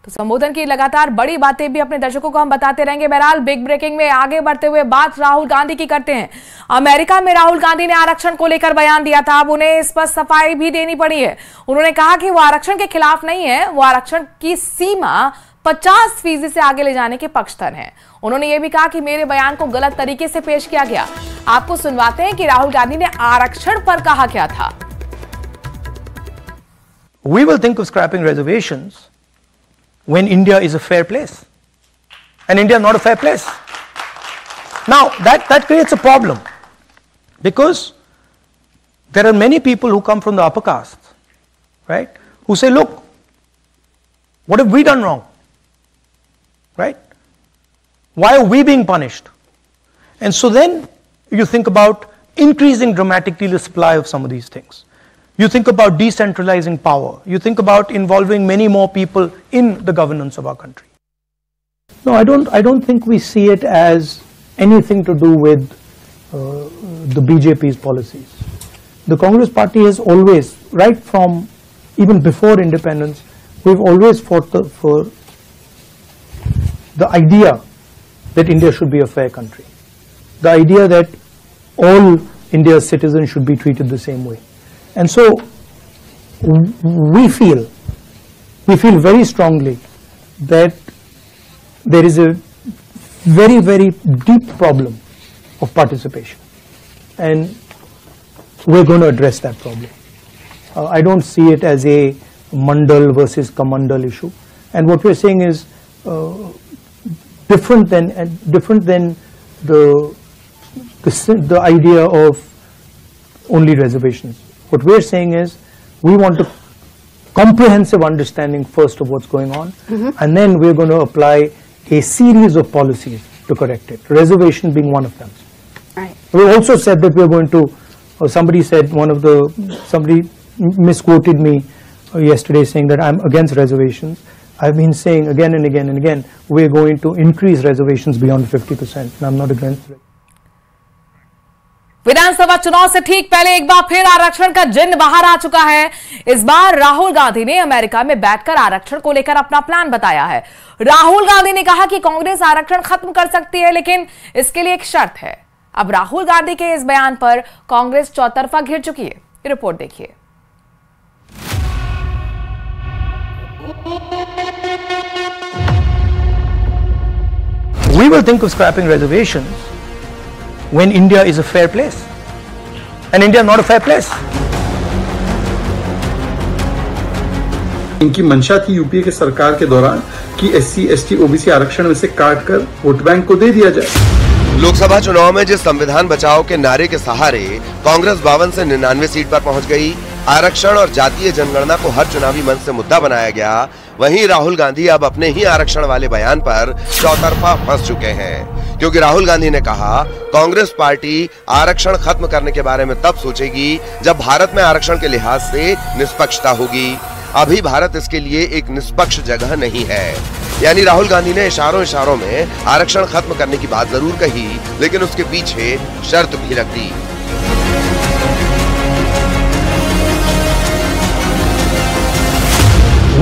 तो संबोधन की लगातार बड़ी बातें भी अपने दर्शकों को हम बताते रहेंगे। बहरहाल बिग ब्रेकिंग में आगे बढ़ते हुए बात राहुल गांधी की करते हैं। अमेरिका में राहुल गांधी ने आरक्षण को लेकर बयान दिया था। अब उन्हें इस पर सफाई भी देनी पड़ी है। उन्होंने कहा कि वो आरक्षण के खिलाफ नहीं है, वो आरक्षण की सीमा 50% से आगे ले जाने के पक्षधर हैं। उन्होंने ये भी कहा कि मेरे बयान को गलत तरीके से पेश किया गया। आपको सुनवाते हैं कि राहुल गांधी ने आरक्षण पर कहा क्या था। We will think of scrapping reservations when India is a fair place, and India is not a fair place. Now that creates a problem, because there are many people who come from the upper caste, right, who say, look, what have we done wrong, right? Why are we being punished? And so then you think about increasing dramatically the supply of some of these things. You think about decentralizing power. You think about involving many more people in the governance of our country. No, I don't think we see it as anything to do with the BJP's policies. The Congress Party has always, right from even before independence, we've always fought for the idea that India should be a fair country. The idea that all India's citizens should be treated the same way. And so we feel very strongly that there is a very, very deep problem of participation, and we're going to address that problem. I don't see it as a Mandal versus Kamandal issue, and what we're saying is different than the idea of only reservations. What we're saying is we want a comprehensive understanding first of what's going on, and then we're going to apply a series of policies to correct it, reservation being one of them. Right. We also said that we're going to, somebody misquoted me yesterday saying that I'm against reservations. I've been saying again and again and again, we're going to increase reservations beyond 50%, and I'm not against it. विधानसभा चुनाव से ठीक पहले एक बार फिर आरक्षण का जिन्न बाहर आ चुका है। इस बार राहुल गांधी ने अमेरिका में बैठकर आरक्षण को लेकर अपना प्लान बताया है। राहुल गांधी ने कहा कि कांग्रेस आरक्षण खत्म कर सकती है, लेकिन इसके लिए एक शर्त है। अब राहुल गांधी के इस बयान पर कांग्रेस चौतरफा घिर चुकी है। रिपोर्ट देखिए। We will think of scrapping reservations when India is a fair place, and India is not a fair place. इनकी मंशा थी यूपीए के सरकार के दौरान कि एससी, एसटी, ओबीसी आरक्षण में से काटकर वोट बैंक को दे दिया जाए। लोकसभा चुनाव में जिस संविधान बचाओ के नारे के सहारे कांग्रेस 52 से 99 सीट पर पहुंच गई, आरक्षण और जातीय जनगणना को हर चुनावी मंच से मुद्दा बनाया गया, वहीं राहुल गांधी अब अपने ही आरक्षण वाले बयान पर चौतरफा फंस चुके हैं। क्योंकि राहुल गांधी ने कहा, कांग्रेस पार्टी आरक्षण खत्म करने के बारे में तब सोचेगी जब भारत में आरक्षण के लिहाज से निष्पक्षता होगी। अभी भारत इसके लिए एक निष्पक्ष जगह नहीं है। यानी राहुल गांधी ने इशारों में आरक्षण खत्म करने की बात जरूर कही, लेकिन उसके पीछे शर्त भी रख दी।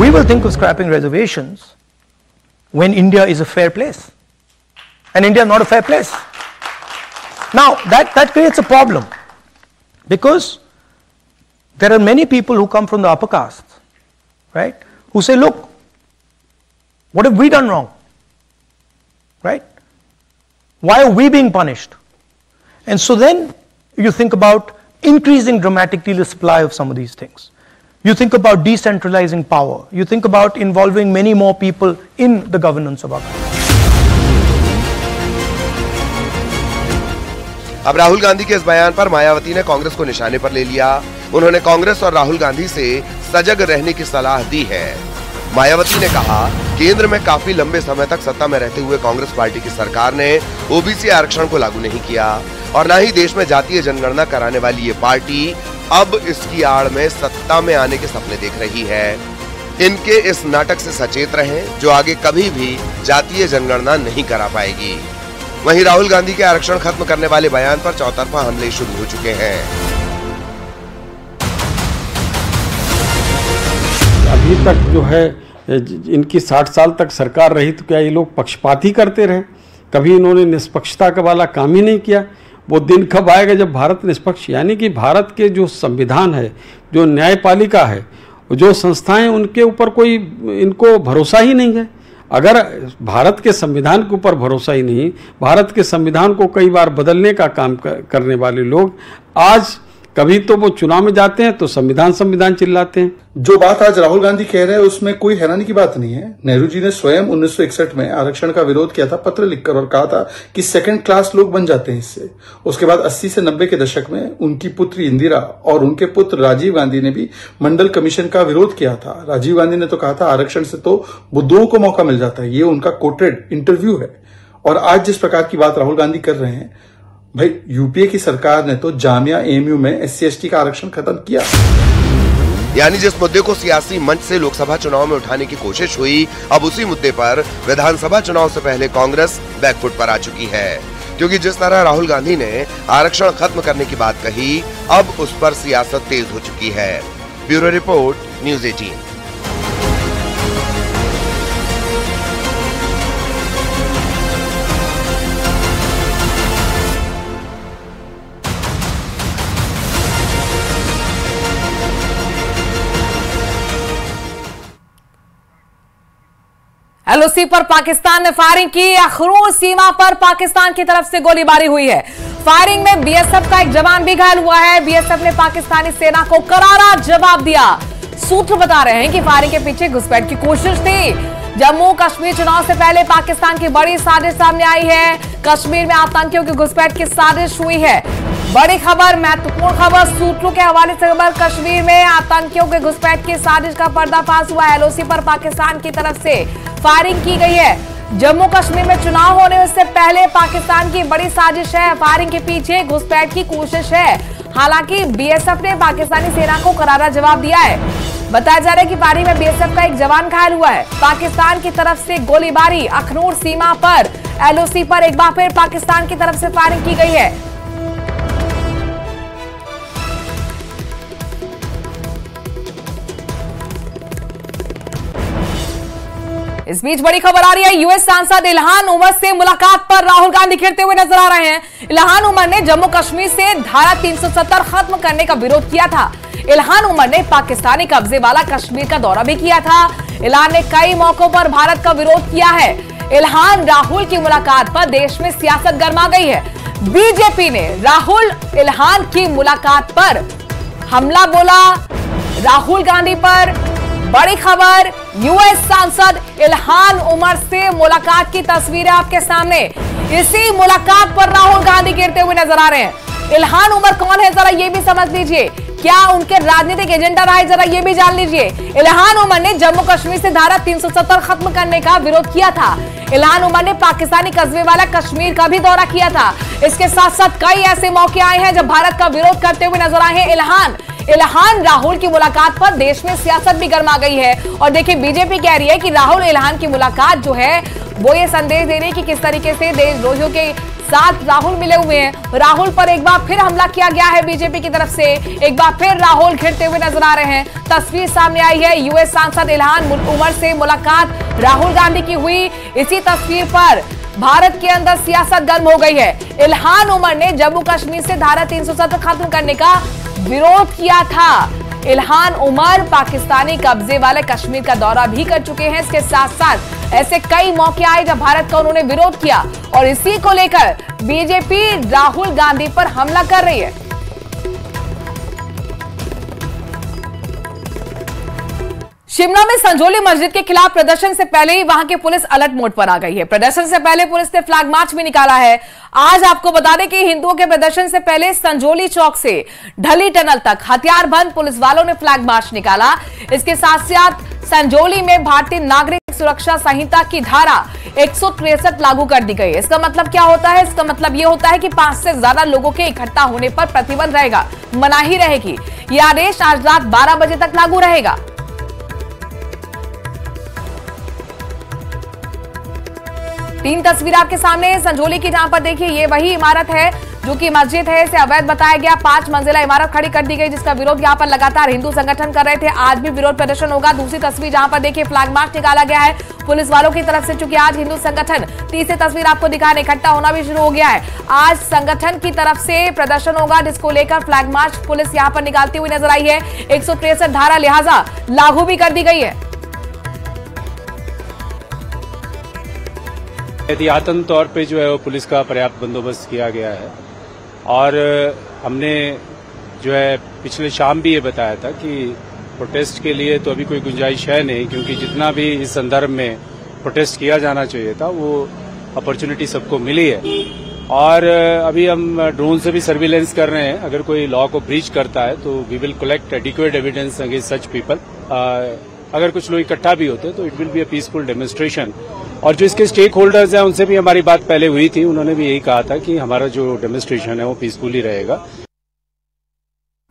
We will think of scrapping reservations when India is a fair place, and India is not a fair place. Now that creates a problem, because there are many people who come from the upper caste, right, who say, look, what have we done wrong, right? Why are we being punished? And so then you think about increasing dramatically the supply of some of these things. You think about decentralizing power. You think about involving many more people in the governance of our country. अब राहुल गांधी के इस बयान पर मायावती ने कांग्रेस को निशाने पर ले लिया। उन्होंने कांग्रेस और राहुल गांधी से सजग रहने की सलाह दी है। मायावती ने कहा, केंद्र में काफी लंबे समय तक सत्ता में रहते हुए कांग्रेस पार्टी की सरकार ने ओबीसी आरक्षण को लागू नहीं किया, और न ही देश में जातीय जनगणना कराने वाली ये पार्टी अब इसकी आड़ में सत्ता में आने के सपने देख रही है। इनके इस नाटक से सचेत रहें, जो आगे कभी भी जातीय जनगणना नहीं करा पाएगी। वहीं राहुल गांधी के आरक्षण खत्म करने वाले बयान पर चौतरफा हमले शुरू हो चुके हैं। अभी तक जो है इनकी 60 साल तक सरकार रही तो क्या ये लोग पक्षपाती करते रहे? कभी इन्होंने निष्पक्षता का वाला काम ही नहीं किया। वो दिन कब आएगा जब भारत निष्पक्ष, यानी कि भारत के जो संविधान है, जो न्यायपालिका है, जो संस्थाएं, उनके ऊपर कोई इनको भरोसा ही नहीं है। अगर भारत के संविधान के ऊपर भरोसा ही नहीं, भारत के संविधान को कई बार बदलने का काम करने वाले लोग आज कभी तो वो चुनाव में जाते हैं तो संविधान चिल्लाते हैं। जो बात आज राहुल गांधी कह रहे हैं उसमें कोई हैरानी की बात नहीं है। नेहरू जी ने स्वयं 1961 में आरक्षण का विरोध किया था पत्र लिखकर, और कहा था कि सेकंड क्लास लोग बन जाते हैं इससे। उसके बाद 80 से 90 के दशक में उनकी पुत्री इंदिरा और उनके पुत्र राजीव गांधी ने भी मंडल कमीशन का विरोध किया था। राजीव गांधी ने तो कहा था आरक्षण से तो बुद्धुओं को मौका मिल जाता है। ये उनका कोटेड इंटरव्यू है। और आज जिस प्रकार की बात राहुल गांधी कर रहे हैं, भाई यूपीए की सरकार ने तो जामिया एएमयू में SC/ST का आरक्षण खत्म किया। यानी जिस मुद्दे को सियासी मंच से लोकसभा चुनाव में उठाने की कोशिश हुई, अब उसी मुद्दे पर विधानसभा चुनाव से पहले कांग्रेस बैकफुट पर आ चुकी है। क्योंकि जिस तरह राहुल गांधी ने आरक्षण खत्म करने की बात कही, अब उस पर सियासत तेज हो चुकी है। Bureau report, news 18। LOC पर पाकिस्तान ने फायरिंग की। अखनूर सीमा पर पाकिस्तान की तरफ से गोलीबारी हुई है। फायरिंग में BSF का एक जवान भी घायल हुआ है। BSF ने पाकिस्तानी सेना को करारा जवाब दिया। सूत्र बता रहे हैं कि फायरिंग के पीछे घुसपैठ की कोशिश थी। जम्मू कश्मीर चुनाव से पहले पाकिस्तान की बड़ी साजिश सामने आई है। कश्मीर में आतंकियों की घुसपैठ की साजिश हुई है। बड़ी खबर, महत्वपूर्ण खबर, सूत्रों के हवाले से खबर। कश्मीर में आतंकियों के घुसपैठ की साजिश का पर्दाफाश हुआ। LOC पर पाकिस्तान की तरफ से फायरिंग की गई है। जम्मू कश्मीर में चुनाव होने से पहले पाकिस्तान की बड़ी साजिश है। फायरिंग के पीछे घुसपैठ की कोशिश है। हालांकि BSF ने पाकिस्तानी सेना को करारा जवाब दिया है। बताया जा रहा है कि फायरिंग में BSF का एक जवान घायल हुआ है। पाकिस्तान की तरफ से गोलीबारी। अखनूर सीमा पर LOC पर एक बार फिर पाकिस्तान की तरफ से फायरिंग की गई है। इस बीच बड़ी खबर आ रही है। US सांसद इल्हान उमर से मुलाकात पर राहुल गांधी घिरते हुए नजर आ रहे हैं। इल्हान उमर ने जम्मू कश्मीर से धारा 370 खत्म करने का विरोध किया था। इल्हान उमर ने पाकिस्तानी कब्जे वाला कश्मीर का दौरा भी किया था। इल्हान ने कई मौकों पर भारत का विरोध किया है। इल्हान राहुल की मुलाकात पर देश में सियासत गर्मा गई है। बीजेपी ने राहुल इल्हान की मुलाकात पर हमला बोला। राहुल गांधी पर बड़ी खबर, US सांसद इल्हान उमर से मुलाकात की तस्वीरें आपके सामने। इसी मुलाकात पर राहुल गांधी गिरते हुए नजर आ रहे हैं। इल्हान उमर कौन है, जरा ये भी समझ लीजिए। क्या उनके राजनीतिक एजेंडा रहा है, जरा ये भी जान लीजिए। इल्हान उमर ने जम्मू कश्मीर से धारा 370 खत्म करने का विरोध किया था। इल्हान उमर ने पाकिस्तानी कस्बे वाला कश्मीर का भी दौरा किया था। इसके साथ साथ कई ऐसे मौके आए हैं जब भारत का विरोध करते हुए नजर आए हैं इल्हान राहुल की मुलाकात पर देश में सियासत भी गर्मा गई है। और देखिए, बीजेपी कह रही है कि राहुल इल्हान की मुलाकात जो है वो ये संदेश दे रही है कि किस तरीके से देशद्रोहियों के साथ राहुल मिले हुए हैं। राहुल पर एक बार फिर हमला किया गया है बीजेपी की तरफ से। एक बार फिर राहुल घिरते हुए नजर आ रहे हैं। तस्वीर सामने आई है, US सांसद इल्हान उमर से मुलाकात राहुल गांधी की हुई। इसी तस्वीर पर भारत के अंदर सियासत गर्म हो गई है। इल्हान उमर ने जम्मू कश्मीर से धारा 370 खत्म करने का विरोध किया था। इल्हान उमर पाकिस्तानी कब्जे वाले कश्मीर का दौरा भी कर चुके हैं। इसके साथ साथ ऐसे कई मौके आए जब भारत का उन्होंने विरोध किया, और इसी को लेकर बीजेपी राहुल गांधी पर हमला कर रही है। शिमला में संजौली मस्जिद के खिलाफ प्रदर्शन से पहले ही वहां की पुलिस अलर्ट मोड पर आ गई है। प्रदर्शन से पहले पुलिस ने फ्लैग मार्च भी निकाला है। आज आपको बता दें कि हिंदुओं के प्रदर्शन से पहले संजौली चौक से ढली टनल तक हथियारबंद पुलिस वालों ने फ्लैग मार्च निकाला। इसके साथ साथ संजौली में भारतीय नागरिक सुरक्षा संहिता की धारा 163 लागू कर दी गई। इसका मतलब क्या होता है? इसका मतलब यह होता है कि 5 से ज्यादा लोगों के इकट्ठा होने पर प्रतिबंध रहेगा, मनाही रहेगी। यह आदेश आज रात 12 बजे तक लागू रहेगा। तीन तस्वीर आपके सामने संजौली की, जहां पर देखिए ये वही इमारत है जो कि मस्जिद है इसे अवैध बताया गया। 5 मंजिला इमारत खड़ी कर दी गई, जिसका विरोध यहाँ पर लगातार हिंदू संगठन कर रहे थे। आज भी विरोध प्रदर्शन होगा। दूसरी तस्वीर जहां पर देखिए फ्लैग मार्च निकाला गया है पुलिस वालों की तरफ से, चूंकि आज हिंदू संगठन, तीसरी तस्वीर आपको दिखाने, इकट्ठा होना भी शुरू हो गया है। आज संगठन की तरफ से प्रदर्शन होगा, जिसको लेकर फ्लैग मार्च पुलिस यहां पर निकालती हुई नजर आई है। 163 धारा लिहाजा लागू भी कर दी गई है। एहतियातन तौर पे जो है वो पुलिस का पर्याप्त बंदोबस्त किया गया है और हमने जो है पिछले शाम भी ये बताया था कि प्रोटेस्ट के लिए तो अभी कोई गुंजाइश है नहीं, क्योंकि जितना भी इस संदर्भ में प्रोटेस्ट किया जाना चाहिए था वो अपॉर्चुनिटी सबको मिली है। और अभी हम ड्रोन से भी सर्विलेंस कर रहे हैं। अगर कोई लॉ को ब्रीच करता है तो we will collect adequate evidence against such people. अगर कुछ लोग इकट्ठा भी होते तो it will be a peaceful demonstration. और जो इसके स्टेक होल्डर्स हैं उनसे भी हमारी बात पहले हुई थी, उन्होंने भी यही कहा था कि हमारा जो डेमोन्स्ट्रेशन है वो पीसफुली रहेगा।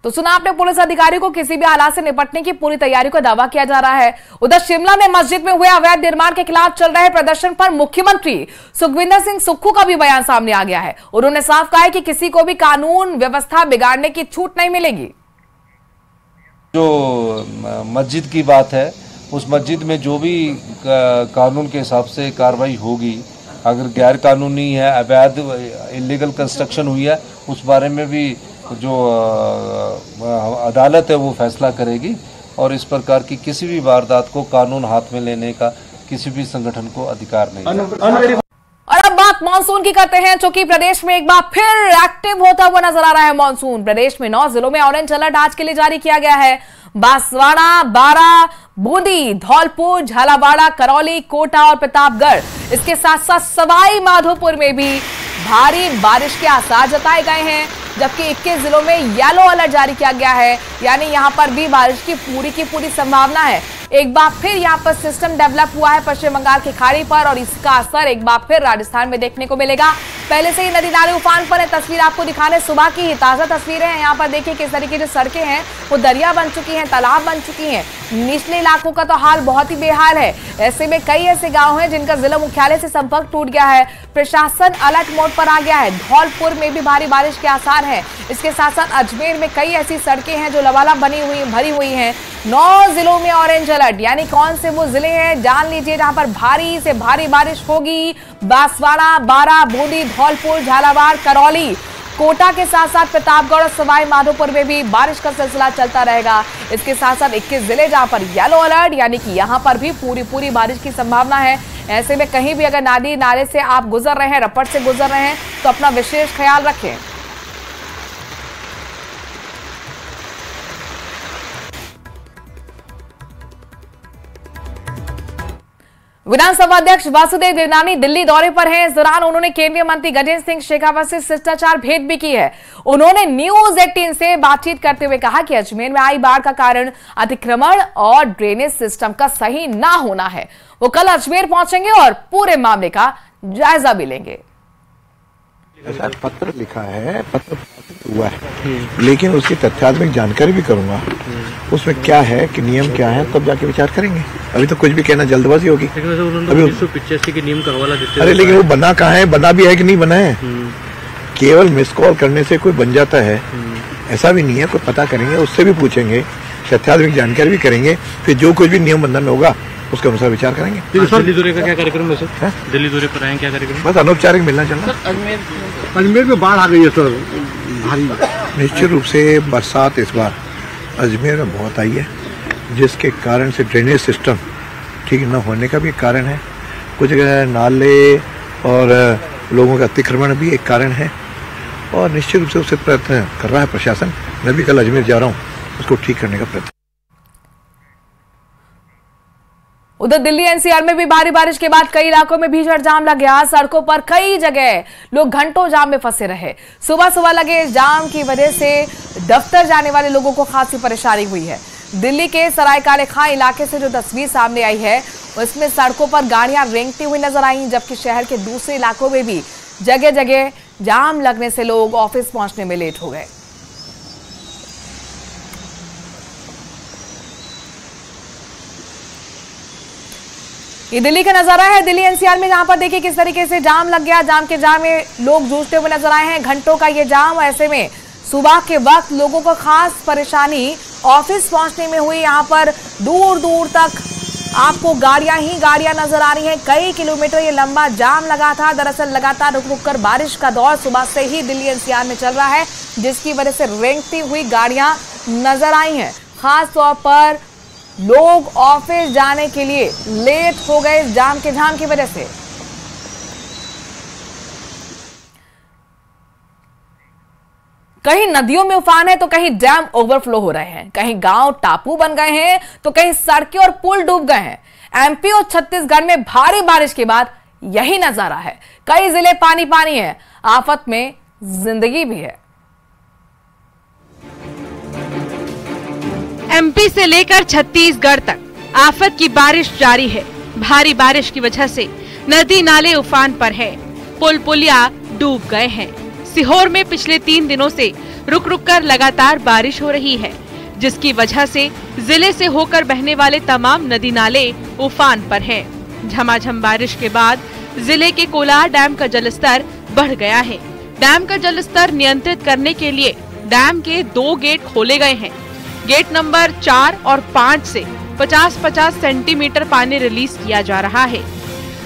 तो सुना आपने पुलिस अधिकारी को किसी भी हालात से निपटने की पूरी तैयारी का दावा किया जा रहा है। उधर शिमला में मस्जिद में हुए अवैध निर्माण के खिलाफ चल रहे प्रदर्शन पर मुख्यमंत्री सुखविंदर सिंह सुक्खू का भी बयान सामने आ गया है। उन्होंने साफ कहा है कि किसी को भी कानून व्यवस्था बिगाड़ने की छूट नहीं मिलेगी। जो मस्जिद की बात है, उस मस्जिद में जो भी कानून के हिसाब से कार्रवाई होगी, अगर गैर कानूनी है, अवैध इलीगल कंस्ट्रक्शन हुई है, उस बारे में भी जो अदालत है वो फैसला करेगी। और इस प्रकार की किसी भी वारदात को कानून हाथ में लेने का किसी भी संगठन को अधिकार नहीं है। और अब बात मानसून की करते हैं, चूंकि प्रदेश में एक बार फिर एक्टिव होता हुआ नजर आ रहा है मानसून। प्रदेश में 9 जिलों में ऑरेंज अलर्ट आज के लिए जारी किया गया है। बांसवाड़ा, बारां, बूंदी, धौलपुर, झालावाड़, करौली, कोटा और प्रतापगढ़, इसके साथ साथ सवाई माधोपुर में भी भारी बारिश के आसार जताए गए हैं, जबकि 21 जिलों में येलो अलर्ट जारी किया गया है। यानी यहां पर भी बारिश की पूरी संभावना है। एक बार फिर यहां पर सिस्टम डेवलप हुआ है पश्चिम बंगाल की खाड़ी पर और इसका असर एक बार फिर राजस्थान में देखने को मिलेगा। पहले से ही नदी नाले उफान पर है। तस्वीर आपको दिखाने सुबह की ही ताजा तस्वीरें हैं। यहाँ पर देखिए किस तरीके की सड़कें हैं वो दरिया बन चुकी हैं, तालाब बन चुकी हैं। निचले इलाकों का तो हाल बहुत ही बेहाल है। ऐसे में कई ऐसे गांव हैं जिनका जिला मुख्यालय से संपर्क टूट गया है। प्रशासन अलर्ट मोड पर आ गया है। धौलपुर में भी भारी बारिश के आसार हैं। इसके साथ साथ अजमेर में कई ऐसी सड़कें हैं जो लबालब भरी हुई हैं। 9 जिलों में ऑरेंज अलर्ट, यानी कौन से वो जिले हैं जान लीजिए जहां पर भारी से भारी बारिश होगी। बांसवाड़ा, बारां, बूंदी, धौलपुर, झालावाड़, करौली, कोटा के साथ साथ प्रतापगढ़ और सवाई माधोपुर में भी बारिश का सिलसिला चलता रहेगा। इसके साथ साथ 21 जिले जहां पर येलो अलर्ट, यानी कि यहां पर भी पूरी बारिश की संभावना है। ऐसे में कहीं भी अगर नदी नाले से आप गुजर रहे हैं, रपट से गुजर रहे हैं, तो अपना विशेष ख्याल रखें। विधानसभा अध्यक्ष वासुदेव देवनानी दिल्ली दौरे पर हैं। इस दौरान उन्होंने केंद्रीय मंत्री गजेंद्र सिंह शेखावत से शिष्टाचार भेंट भी की है। उन्होंने न्यूज 18 से बातचीत करते हुए कहा कि अजमेर में आई बाढ़ का कारण अतिक्रमण और ड्रेनेज सिस्टम का सही ना होना है। वो कल अजमेर पहुंचेंगे और पूरे मामले का जायजा भी लेंगे। ऐसा पत्र लिखा है, पत्र हुआ है, लेकिन उसकी तथ्यात्मक जानकारी भी करूंगा। उसमें क्या है कि नियम क्या है, तब जाके विचार करेंगे। अभी तो कुछ भी कहना जल्दबाजी होगी। अभी 1985 के नियम करवाला देते। अरे लेकिन वो बना कहाँ है, बना भी है कि नहीं बना है। केवल मिस कॉल करने से कोई बन जाता है ऐसा भी नहीं है। कोई पता करेंगे, उससे भी पूछेंगे, तथ्यात्मक जानकारी भी करेंगे, फिर जो कुछ भी नियम बंधन होगा उसके अनुसार विचार करेंगे। दिल्ली दौरे का क्या कार्यक्रम है सर? दिल्ली दौरे पर आए क्या कार्यक्रम? बस अनौपचारिक मिलना चलना। अजमेर में बाढ़ आ गई है सर, भारी। निश्चित रूप से बरसात इस बार अजमेर में बहुत आई है, जिसके कारण से ड्रेनेज सिस्टम ठीक न होने का भी कारण है। कुछ जगह नाले और लोगों का अतिक्रमण भी एक कारण है और निश्चित रूप से उससे प्रयत्न कर रहा है प्रशासन। मैं भी कल अजमेर जा रहा हूँ उसको ठीक करने का प्रयत्न। उधर दिल्ली एनसीआर में भी भारी बारिश के बाद कई इलाकों में भीषण जाम लग गया। सड़कों पर कई जगह लोग घंटों जाम में फंसे रहे। सुबह लगे जाम की वजह से दफ्तर जाने वाले लोगों को खासी परेशानी हुई है। दिल्ली के सराय काले खां इलाके से जो तस्वीर सामने आई है उसमें सड़कों पर गाड़ियां रेंगती हुई नजर आई, जबकि शहर के दूसरे इलाकों में भी जगह जगह जाम लगने से लोग ऑफिस पहुंचने में लेट हो गए। ये दिल्ली का नजारा है, दिल्ली एनसीआर में, जहां पर देखिए किस तरीके से जाम लग गया। जाम के जाम में लोग जूझते हुए नजर आए हैं, घंटों का ये जाम। ऐसे में सुबह के वक्त लोगों को खास परेशानी ऑफिस पहुंचने में हुई। यहां पर दूर दूर तक आपको गाड़ियां ही गाड़ियां नजर आ रही हैं। कई किलोमीटर ये लंबा जाम लगा था। दरअसल लगातार रुक रुक कर बारिश का दौर सुबह से ही दिल्ली एनसीआर में चल रहा है, जिसकी वजह से रेंगती हुई गाड़ियां नजर आई हैं। खास तौर पर लोग ऑफिस जाने के लिए लेट हो गए जाम के जाम की वजह से। कहीं नदियों में उफान है तो कहीं डैम ओवरफ्लो हो रहे हैं, कहीं गांव टापू बन गए हैं तो कहीं सड़कें और पुल डूब गए हैं। एमपी और छत्तीसगढ़ में भारी बारिश के बाद यही नजारा है। कई जिले पानी पानी है, आफत में जिंदगी भी है। एमपी से लेकर छत्तीसगढ़ तक आफत की बारिश जारी है। भारी बारिश की वजह से नदी नाले उफान पर है, पुल पुलिया डूब गए हैं। सीहोर में पिछले 3 दिनों से रुक रुक कर लगातार बारिश हो रही है, जिसकी वजह से जिले से होकर बहने वाले तमाम नदी नाले उफान पर हैं। झमाझम बारिश के बाद जिले के कोलार डैम का जलस्तर बढ़ गया है। डैम का जलस्तर नियंत्रित करने के लिए डैम के 2 गेट खोले गए हैं। गेट नंबर 4 और 5 से 50-50 सेंटीमीटर पानी रिलीज किया जा रहा है।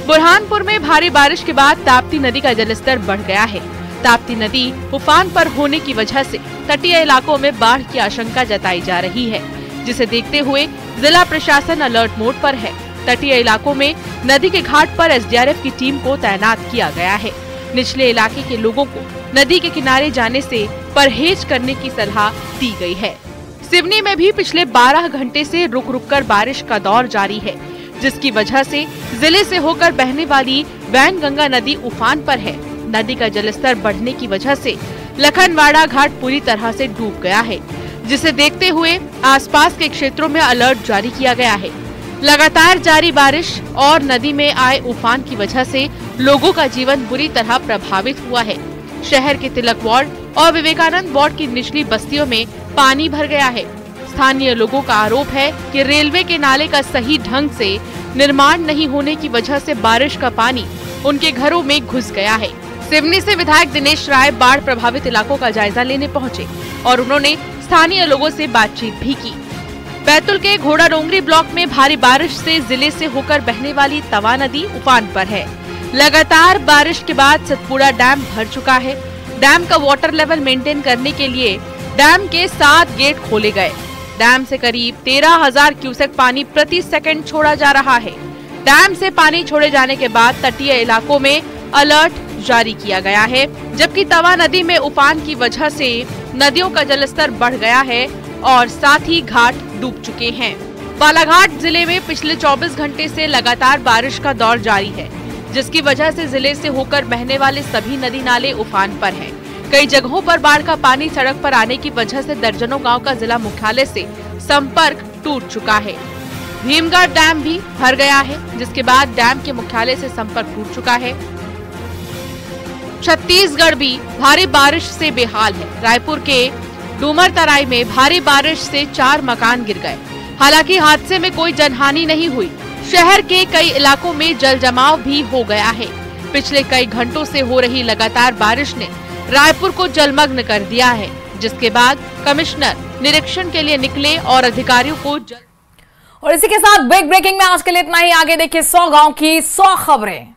बुरहानपुर में भारी बारिश के बाद ताप्ती नदी का जलस्तर बढ़ गया है। ताप्ती नदी उफान पर होने की वजह से तटीय इलाकों में बाढ़ की आशंका जताई जा रही है, जिसे देखते हुए जिला प्रशासन अलर्ट मोड पर है। तटीय इलाकों में नदी के घाट पर एसडीआरएफ की टीम को तैनात किया गया है। निचले इलाके के लोगों को नदी के किनारे जाने से परहेज करने की सलाह दी गई है। सिवनी में भी पिछले 12 घंटे से रुक रुक कर बारिश का दौर जारी है, जिसकी वजह से जिले से होकर बहने वाली वैनगंगा नदी उफान पर है। नदी का जलस्तर बढ़ने की वजह से लखनवाड़ा घाट पूरी तरह से डूब गया है, जिसे देखते हुए आसपास के क्षेत्रों में अलर्ट जारी किया गया है। लगातार जारी बारिश और नदी में आए उफान की वजह से लोगों का जीवन बुरी तरह प्रभावित हुआ है। शहर के तिलक वार्ड और विवेकानंद वार्ड की निचली बस्तियों में पानी भर गया है। स्थानीय लोगों का आरोप है कि रेलवे के नाले का सही ढंग से निर्माण नहीं होने की वजह से बारिश का पानी उनके घरों में घुस गया है। सिवनी से विधायक दिनेश राय बाढ़ प्रभावित इलाकों का जायजा लेने पहुंचे और उन्होंने स्थानीय लोगों से बातचीत भी की। बैतूल के घोड़ा डोंगरी ब्लॉक में भारी बारिश से जिले से होकर बहने वाली तवा नदी उफान पर है। लगातार बारिश के बाद सतपुड़ा डैम भर चुका है। डैम का वाटर लेवल मेंटेन करने के लिए डैम के 7 गेट खोले गए। डैम से करीब 13,000 क्यूसेक पानी प्रति सेकंड छोड़ा जा रहा है। डैम से पानी छोड़े जाने के बाद तटीय इलाकों में अलर्ट जारी किया गया है, जबकि तवा नदी में उफान की वजह से नदियों का जलस्तर बढ़ गया है और साथ ही घाट डूब चुके हैं। बालाघाट जिले में पिछले 24 घंटे से लगातार बारिश का दौर जारी है, जिसकी वजह से जिले से होकर बहने वाले सभी नदी नाले उफान पर हैं। कई जगहों पर बाढ़ का पानी सड़क पर आने की वजह से दर्जनों गांव का जिला मुख्यालय से संपर्क टूट चुका है। भीमगढ़ डैम भी भर गया है, जिसके बाद डैम के मुख्यालय से संपर्क टूट चुका है। छत्तीसगढ़ भी भारी बारिश से बेहाल है। रायपुर के डूमर तराई में भारी बारिश से 4 मकान गिर गए। हालांकि हादसे में कोई जनहानि नहीं हुई। शहर के कई इलाकों में जल जमाव भी हो गया है। पिछले कई घंटों से हो रही लगातार बारिश ने रायपुर को जलमग्न कर दिया है, जिसके बाद कमिश्नर निरीक्षण के लिए निकले और अधिकारियों को और इसी के साथ बिग ब्रेकिंग में आज के लिए इतना ही। आगे देखिए 100 गांव की 100 खबरें।